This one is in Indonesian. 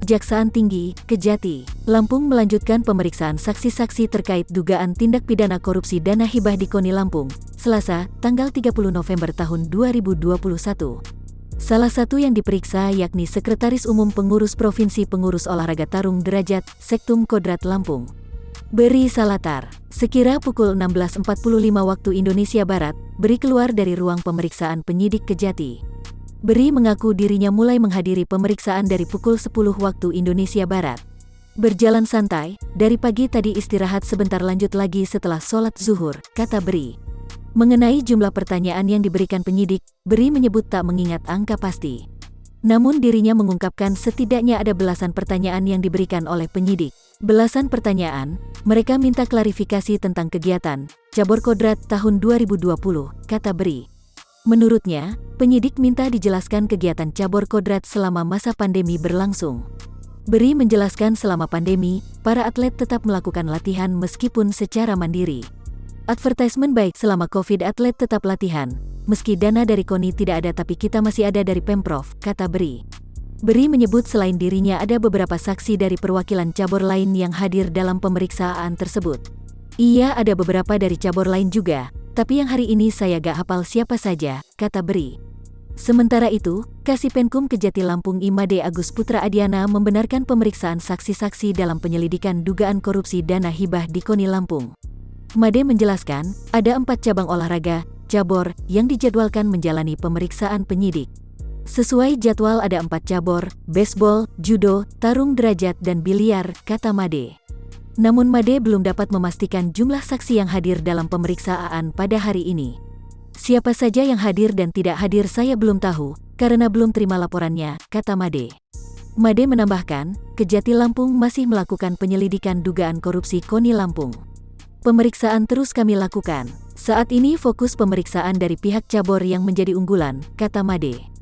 Kejaksaan Tinggi, Kejati, Lampung melanjutkan pemeriksaan saksi-saksi terkait dugaan tindak pidana korupsi dana hibah di KONI Lampung, Selasa, tanggal 30 November tahun 2021. Salah satu yang diperiksa yakni Sekretaris Umum Pengurus Provinsi Pengurus Olahraga Tarung Derajat, Sektum Kodrat Lampung, Beri Salatar. Sekira pukul 16.45 waktu Indonesia Barat, Beri keluar dari ruang pemeriksaan penyidik Kejati. Beri mengaku dirinya mulai menghadiri pemeriksaan dari pukul 10 waktu Indonesia Barat. Berjalan santai, dari pagi tadi istirahat sebentar lanjut lagi setelah sholat zuhur, kata Beri. Mengenai jumlah pertanyaan yang diberikan penyidik, Beri menyebut tak mengingat angka pasti. Namun dirinya mengungkapkan setidaknya ada belasan pertanyaan yang diberikan oleh penyidik. Belasan pertanyaan, mereka minta klarifikasi tentang kegiatan Cabur Kodrat tahun 2020, kata Beri. Menurutnya, penyidik minta dijelaskan kegiatan Cabur Kodrat selama masa pandemi berlangsung. Beri menjelaskan selama pandemi, para atlet tetap melakukan latihan meskipun secara mandiri. Advertisement baik selama COVID atlet tetap latihan, meski dana dari KONI tidak ada tapi kita masih ada dari Pemprov, kata Beri. Beri menyebut selain dirinya ada beberapa saksi dari perwakilan cabur lain yang hadir dalam pemeriksaan tersebut. Iya ada beberapa dari cabur lain juga, tapi yang hari ini saya gak hafal siapa saja, kata Beri. Sementara itu, Kasipenkum Kejati Lampung Imade Agus Putra Adiana membenarkan pemeriksaan saksi-saksi dalam penyelidikan dugaan korupsi dana hibah di KONI Lampung. Made menjelaskan, ada 4 cabang olahraga, cabur, yang dijadwalkan menjalani pemeriksaan penyidik. Sesuai jadwal ada 4 cabur, baseball, judo, tarung derajat dan biliar, kata Made. Namun Made belum dapat memastikan jumlah saksi yang hadir dalam pemeriksaan pada hari ini. Siapa saja yang hadir dan tidak hadir saya belum tahu, karena belum terima laporannya, kata Made. Made menambahkan, Kejati Lampung masih melakukan penyelidikan dugaan korupsi KONI Lampung. Pemeriksaan terus kami lakukan. Saat ini fokus pemeriksaan dari pihak cabur yang menjadi unggulan, kata Made.